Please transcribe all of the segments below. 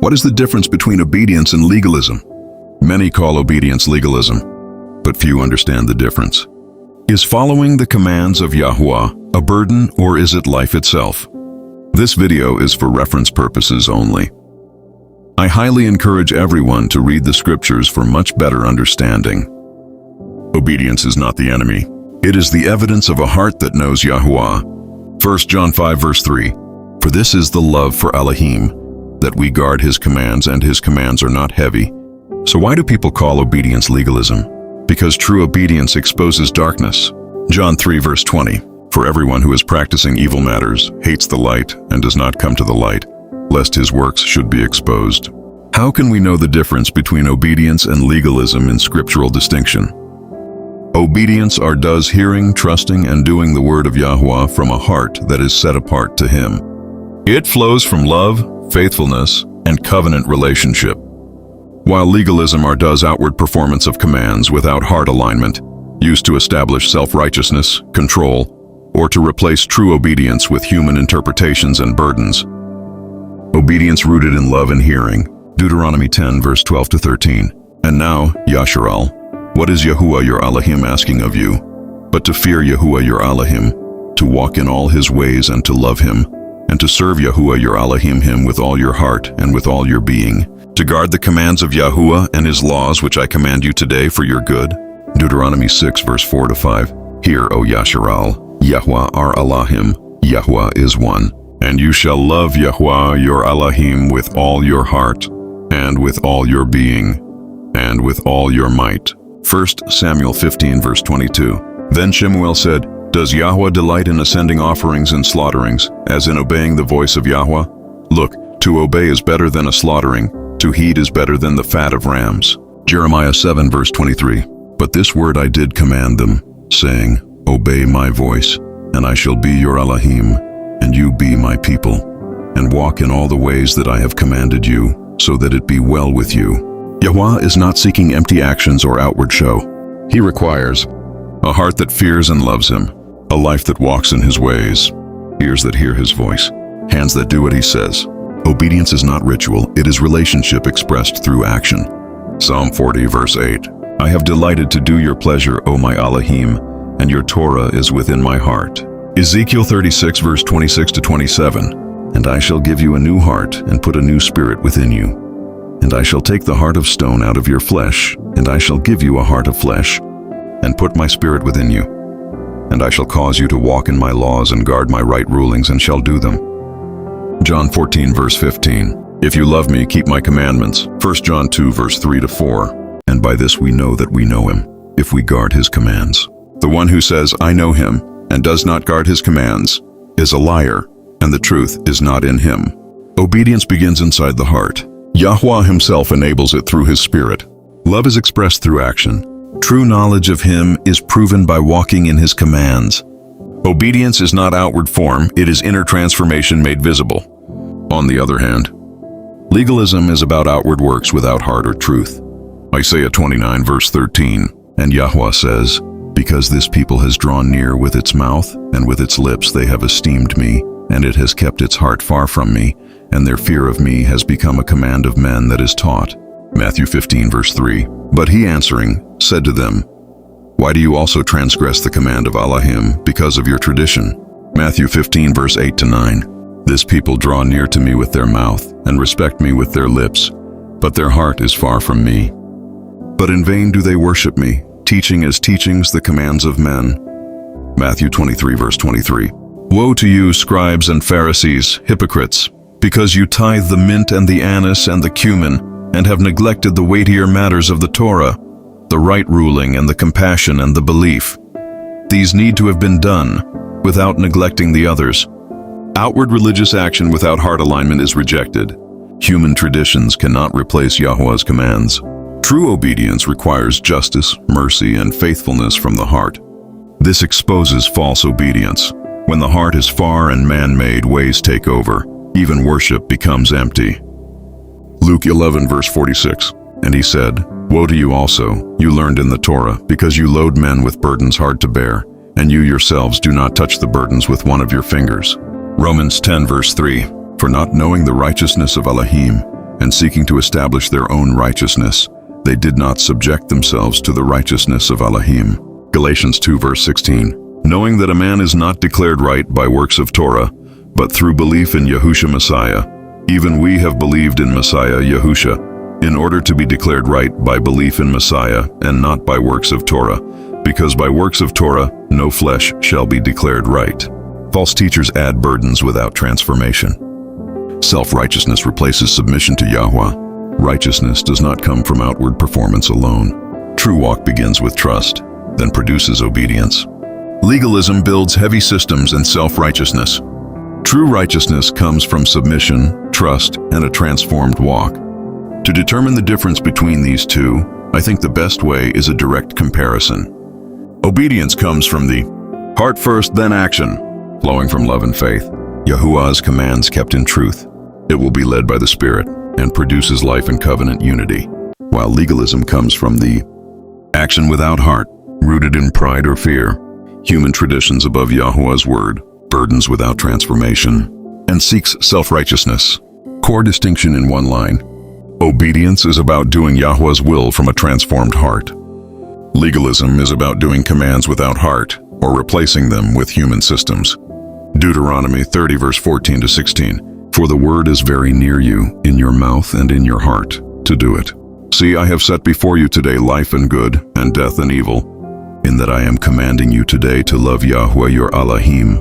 What is the difference between obedience and legalism? Many call obedience legalism, but few understand the difference. Is following the commands of Yahuwah a burden, or is it life itself? This video is for reference purposes only. I highly encourage everyone to read the scriptures for much better understanding. Obedience is not the enemy. It is the evidence of a heart that knows Yahuwah. 1 John 5 verse 3. For this is the love for Elohim, that we guard his commands, and his commands are not heavy. So why do people call obedience legalism? Because true obedience exposes darkness. John 3 verse 20. For everyone who is practicing evil matters hates the light and does not come to the light, lest his works should be exposed. How can we know the difference between obedience and legalism in scriptural distinction? Obedience does hearing, trusting, and doing the word of Yahuwah from a heart that is set apart to him. It flows from love, faithfulness, and covenant relationship. While legalism does outward performance of commands without heart alignment, used to establish self-righteousness, control, or to replace true obedience with human interpretations and burdens. Obedience rooted in love and hearing. Deuteronomy 10 verse 12 to 13. And now, Yasharal, what is Yahuwah your Elohim asking of you? But to fear Yahuwah your Elohim, to walk in all his ways and to love him, and to serve Yahuwah your Elohim him with all your heart and with all your being, to guard the commands of Yahuwah and his laws which I command you today for your good. Deuteronomy 6 verse 4 to 5. Hear, O Yasharal, Yahuwah our Elohim, Yahuwah is one. And you shall love Yahuwah your Elohim with all your heart, and with all your being, and with all your might. 1 Samuel 15 verse 22. Then Shemuel said, Does Yahweh delight in ascending offerings and slaughterings, as in obeying the voice of Yahweh? Look, to obey is better than a slaughtering, to heed is better than the fat of rams. Jeremiah 7 verse 23. But this word I did command them, saying, Obey my voice, and I shall be your Elohim, and you be my people, and walk in all the ways that I have commanded you, so that it be well with you. Yahuwah is not seeking empty actions or outward show. He requires a heart that fears and loves him, a life that walks in his ways, ears that hear his voice, hands that do what he says. Obedience is not ritual, it is relationship expressed through action. Psalm 40 verse 8. I have delighted to do your pleasure, O my Elohim, and your Torah is within my heart. Ezekiel 36 verse 26 to 27. And I shall give you a new heart and put a new spirit within you. And I shall take the heart of stone out of your flesh, and I shall give you a heart of flesh, and put my spirit within you. And I shall cause you to walk in my laws and guard my right rulings, and shall do them. John 14 verse 15. If you love me, keep my commandments. 1 John 2 verse 3 to 4. And by this we know that we know him, if we guard his commands. The one who says, I know him, and does not guard his commands, is a liar, and the truth is not in him. Obedience begins inside the heart. Yahuwah himself enables it through his spirit. Love is expressed through action. True knowledge of him is proven by walking in his commands. Obedience is not outward form, it is inner transformation made visible. On the other hand, legalism is about outward works without heart or truth. Isaiah 29 verse 13. And Yahuwah says, Because this people has drawn near with its mouth, and with its lips they have esteemed me, and it has kept its heart far from me, and their fear of me has become a command of men that is taught. Matthew 15 verse 3. But he answering said to them, Why do you also transgress the command of Elohim because of your tradition? Matthew 15 verse 8 to 9. This people draw near to me with their mouth, and respect me with their lips, but their heart is far from me. But in vain do they worship me, teaching as teachings the commands of men. Matthew 23 verse 23. Woe to you, scribes and Pharisees, hypocrites, because you tithe the mint and the anise and the cumin, and have neglected the weightier matters of the Torah, the right ruling and the compassion and the belief. These need to have been done, without neglecting the others. Outward religious action without heart alignment is rejected. Human traditions cannot replace Yahuwah's commands. True obedience requires justice, mercy, and faithfulness from the heart. This exposes false obedience. When the heart is far and man-made ways take over, even worship becomes empty. Luke 11 verse 46. And he said, Woe to you also, you learned in the Torah, because you load men with burdens hard to bear, and you yourselves do not touch the burdens with one of your fingers. Romans 10 verse 3. For not knowing the righteousness of Elohim, and seeking to establish their own righteousness, they did not subject themselves to the righteousness of Elohim. Galatians 2 verse 16. Knowing that a man is not declared right by works of Torah, but through belief in Yahusha Messiah, even we have believed in Messiah Yahusha, in order to be declared right by belief in Messiah and not by works of Torah, because by works of Torah no flesh shall be declared right. False teachers add burdens without transformation. Self-righteousness replaces submission to Yahweh. Righteousness does not come from outward performance alone. True walk begins with trust, then produces obedience. Legalism builds heavy systems and self-righteousness. True righteousness comes from submission, trust, and a transformed walk. To determine the difference between these two, I think the best way is a direct comparison. Obedience comes from the heart first, then action, flowing from love and faith. Yahuwah's commands kept in truth. It will be led by the Spirit and produces life and covenant unity, while legalism comes from the action without heart, rooted in pride or fear, human traditions above Yahuwah's word, burdens without transformation, and seeks self-righteousness. Core distinction in one line. Obedience is about doing Yahuwah's will from a transformed heart. Legalism is about doing commands without heart, or replacing them with human systems. Deuteronomy 30 verse 14 to 16. For the word is very near you, in your mouth and in your heart, to do it. See, I have set before you today life and good, and death and evil, in that I am commanding you today to love Yahweh your Elohim,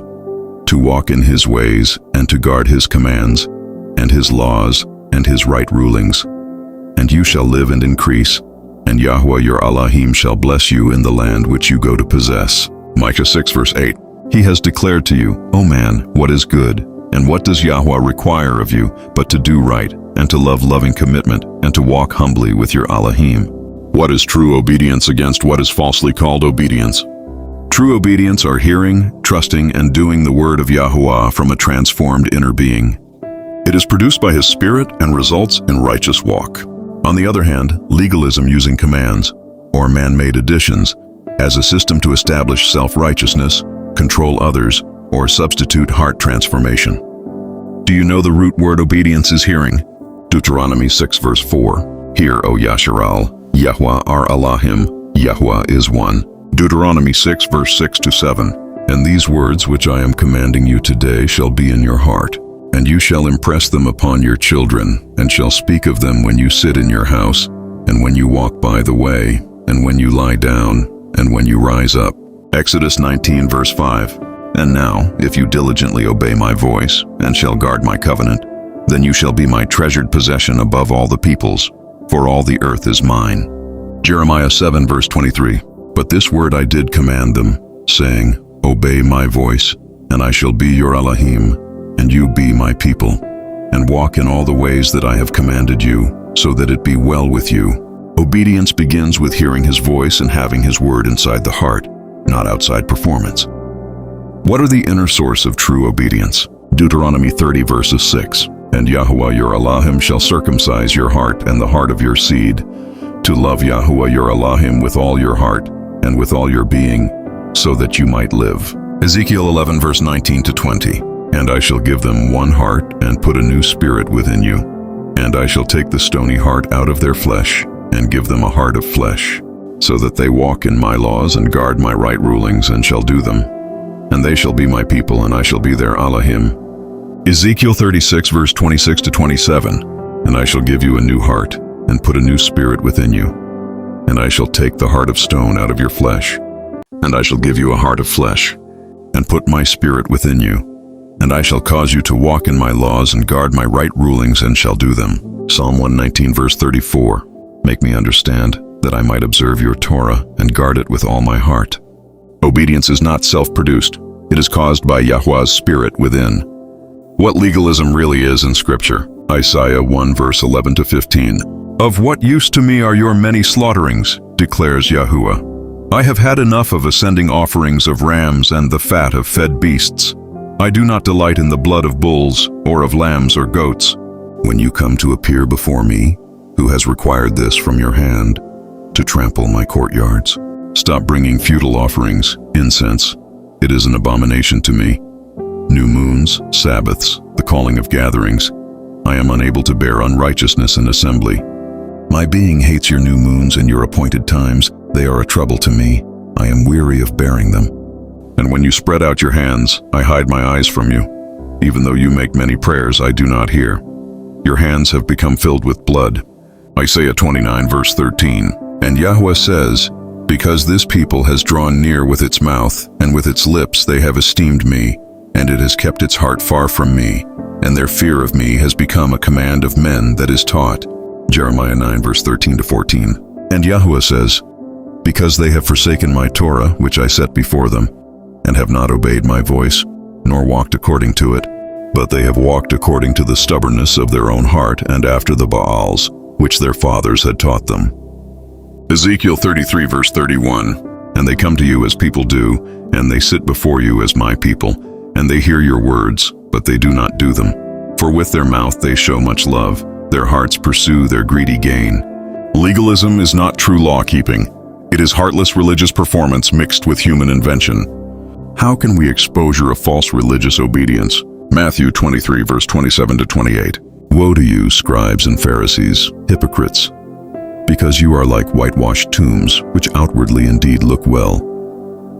to walk in his ways, and to guard his commands, and his laws, and his right rulings. And you shall live and increase, and Yahweh your Elohim shall bless you in the land which you go to possess. Micah 6 verse 8. He has declared to you, O man, what is good, and what does Yahweh require of you, but to do right, and to love loving commitment, and to walk humbly with your Elohim. What is true obedience against what is falsely called obedience? True obedience are hearing, trusting, and doing the word of Yahuwah from a transformed inner being. It is produced by his Spirit and results in righteous walk. On the other hand, legalism using commands, or man-made additions, as a system to establish self-righteousness, control others, or substitute heart transformation. Do you know the root word obedience is hearing? Deuteronomy 6 verse 4. Hear, O Yasharal, Yahweh our Elohim, Yahweh is one. Deuteronomy 6 verse 6 to 7. And these words which I am commanding you today shall be in your heart, and you shall impress them upon your children, and shall speak of them when you sit in your house, and when you walk by the way, and when you lie down, and when you rise up. Exodus 19 verse 5. And now, if you diligently obey my voice, and shall guard my covenant, then you shall be my treasured possession above all the peoples, for all the earth is mine. Jeremiah 7 verse 23. But this word I did command them, saying, Obey my voice, and I shall be your Elohim, and you be my people, and walk in all the ways that I have commanded you, so that it be well with you. Obedience begins with hearing his voice and having his word inside the heart, not outside performance. What are the inner source of true obedience? Deuteronomy 30 verses 6. And Yahuwah your Elohim shall circumcise your heart and the heart of your seed, to love Yahuwah your Elohim with all your heart and with all your being, so that you might live. Ezekiel 11 verse 19 to 20. And I shall give them one heart and put a new spirit within you. And I shall take the stony heart out of their flesh and give them a heart of flesh, so that they walk in my laws and guard my right rulings and shall do them. And they shall be my people, and I shall be their Elohim. Ezekiel 36 verse 26 to 27. And I shall give you a new heart, and put a new spirit within you. And I shall take the heart of stone out of your flesh, and I shall give you a heart of flesh, and put my spirit within you. And I shall cause you to walk in my laws and guard my right rulings and shall do them. Psalm 119 verse 34. Make me understand, that I might observe your Torah and guard it with all my heart. Obedience is not self-produced. It is caused by Yahweh's Spirit within. What legalism really is in Scripture. Isaiah 1 verse 11 to 15. Of what use to me are your many slaughterings, declares Yahuwah. I have had enough of ascending offerings of rams and the fat of fed beasts. I do not delight in the blood of bulls or of lambs or goats. When you come to appear before me, who has required this from your hand, to trample my courtyards? Stop bringing futile offerings, incense. It is an abomination to me. New moons, Sabbaths, the calling of gatherings, I am unable to bear unrighteousness in assembly. My being hates your new moons and your appointed times. They are a trouble to me. I am weary of bearing them. And when you spread out your hands, I hide my eyes from you. Even though you make many prayers, I do not hear. Your hands have become filled with blood. Isaiah 29 verse 13. And Yahweh says, because this people has drawn near with its mouth, and with its lips they have esteemed me, and it has kept its heart far from me, and their fear of me has become a command of men that is taught. Jeremiah 9 verse 13 to 14. And Yahweh says, because they have forsaken my Torah, which I set before them, and have not obeyed my voice, nor walked according to it, but they have walked according to the stubbornness of their own heart and after the Baals, which their fathers had taught them. Ezekiel 33 verse 31. And they come to you as people do, and they sit before you as my people, and they hear your words, but they do not do them. For with their mouth they show much love, their hearts pursue their greedy gain. Legalism is not true law-keeping. It is heartless religious performance mixed with human invention. How can we exposure of false religious obedience? Matthew 23 verse 27 to 28. Woe to you, scribes and Pharisees, hypocrites! Because you are like whitewashed tombs, which outwardly indeed look well,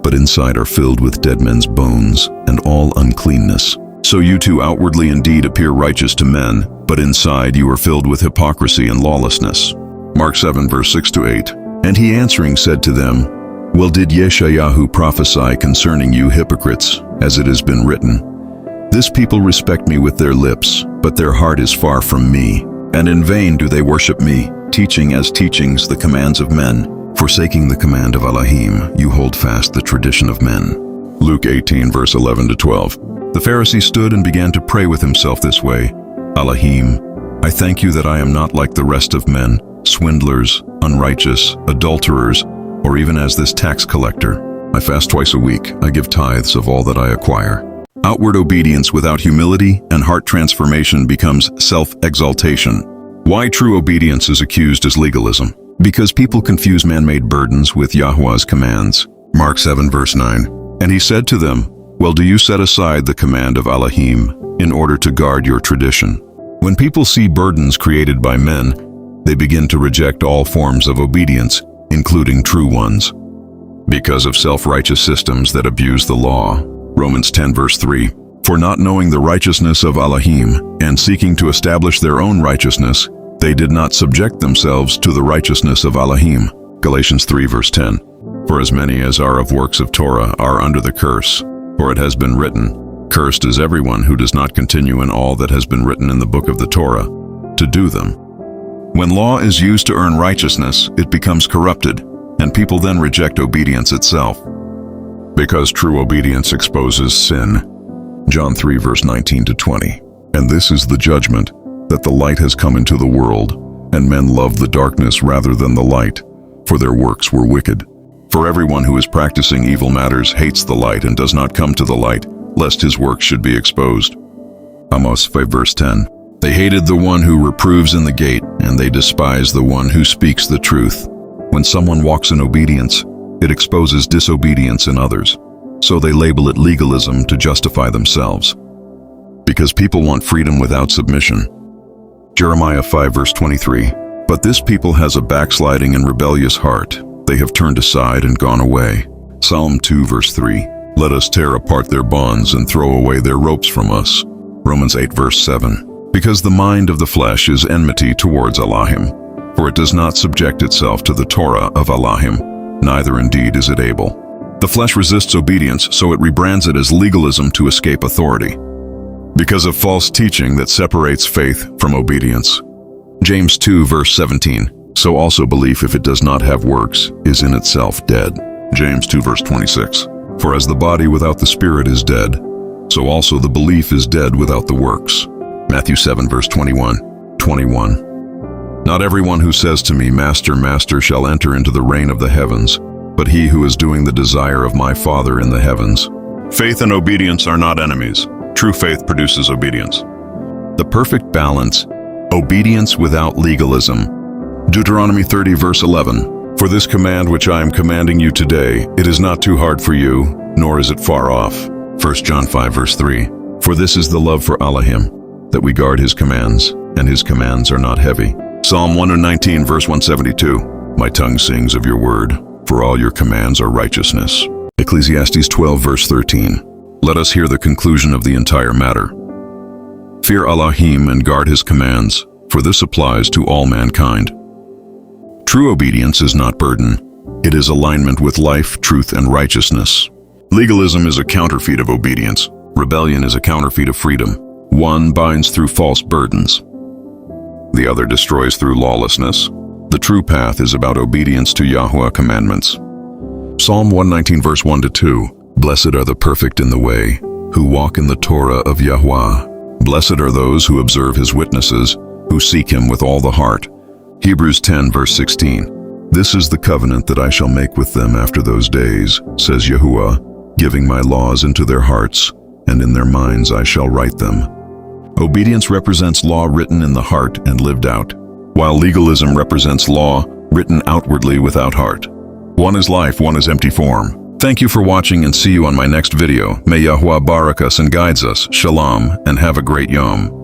but inside are filled with dead men's bones and all uncleanness. So you too outwardly indeed appear righteous to men, but inside you are filled with hypocrisy and lawlessness. Mark 7 verse 6 to 8. And he answering said to them, well, did Yeshayahu prophesy concerning you hypocrites, as it has been written, this people respect me with their lips, but their heart is far from me, and in vain do they worship me, teaching as teachings the commands of men. Forsaking the command of Elohim, you hold fast the tradition of men. Luke 18 verse 11 to 12. The Pharisee stood and began to pray with himself this way, Elohim, I thank you that I am not like the rest of men, swindlers, unrighteous, adulterers, or even as this tax collector. I fast twice a week, I give tithes of all that I acquire. Outward obedience without humility and heart transformation becomes self-exaltation. Why true obedience is accused as legalism? Because people confuse man-made burdens with Yahweh's commands. Mark 7 verse 9. And he said to them, well, do you set aside the command of Elohim in order to guard your tradition? When people see burdens created by men, they begin to reject all forms of obedience, including true ones, because of self-righteous systems that abuse the law. Romans 10 verse 3. For not knowing the righteousness of Elohim and seeking to establish their own righteousness, they did not subject themselves to the righteousness of Elohim. Galatians 3 verse 10. For as many as are of works of Torah are under the curse, for it has been written, cursed is everyone who does not continue in all that has been written in the book of the Torah, to do them. When law is used to earn righteousness, it becomes corrupted, and people then reject obedience itself. Because true obedience exposes sin. John 3 verse 19 to 20. And this is the judgment, that the light has come into the world, and men loved the darkness rather than the light, for their works were wicked. For everyone who is practicing evil matters hates the light and does not come to the light, lest his works should be exposed. Amos 5 verse 10. They hated the one who reproves in the gate, and they despise the one who speaks the truth. When someone walks in obedience, it exposes disobedience in others. So they label it legalism to justify themselves. Because people want freedom without submission. Jeremiah 5 verse 23. But this people has a backsliding and rebellious heart. They have turned aside and gone away. Psalm 2 verse 3. Let us tear apart their bonds and throw away their ropes from us. Romans 8 verse 7. Because the mind of the flesh is enmity towards Elohim, for it does not subject itself to the Torah of Elohim, neither indeed is it able. The flesh resists obedience, so it rebrands it as legalism to escape authority. Because of false teaching that separates faith from obedience. James 2 verse 17. So also belief, if it does not have works, is in itself dead. James 2 verse 26. For as the body without the spirit is dead, so also the belief is dead without the works. Matthew 7 verse 21. 21. Not everyone who says to me, Master, Master, shall enter into the reign of the heavens, but he who is doing the desire of my Father in the heavens. Faith and obedience are not enemies. True faith produces obedience. The perfect balance, obedience without legalism. Deuteronomy 30 verse 11. For this command which I am commanding you today, it is not too hard for you, nor is it far off. 1 John 5 verse 3. For this is the love for Elohim, that we guard his commands, and his commands are not heavy. Psalm 119, verse 172. My tongue sings of your word, for all your commands are righteousness. Ecclesiastes 12, verse 13. Let us hear the conclusion of the entire matter. Fear Elohim and guard his commands, for this applies to all mankind. True obedience is not burden. It is alignment with life, truth, and righteousness. Legalism is a counterfeit of obedience. Rebellion is a counterfeit of freedom. One binds through false burdens. The other destroys through lawlessness. The true path is about obedience to Yahweh commandments. Psalm 119, verse 1-2. Blessed are the perfect in the way, who walk in the Torah of Yahweh. Blessed are those who observe his witnesses, who seek him with all the heart. Hebrews 10, verse 16. This is the covenant that I shall make with them after those days, says Yahuwah, giving my laws into their hearts, and in their minds I shall write them. Obedience represents law written in the heart and lived out, while legalism represents law written outwardly without heart. One is life, one is empty form. Thank you for watching and see you on my next video. May Yahuwah barak us and guides us. Shalom, and have a great Yom.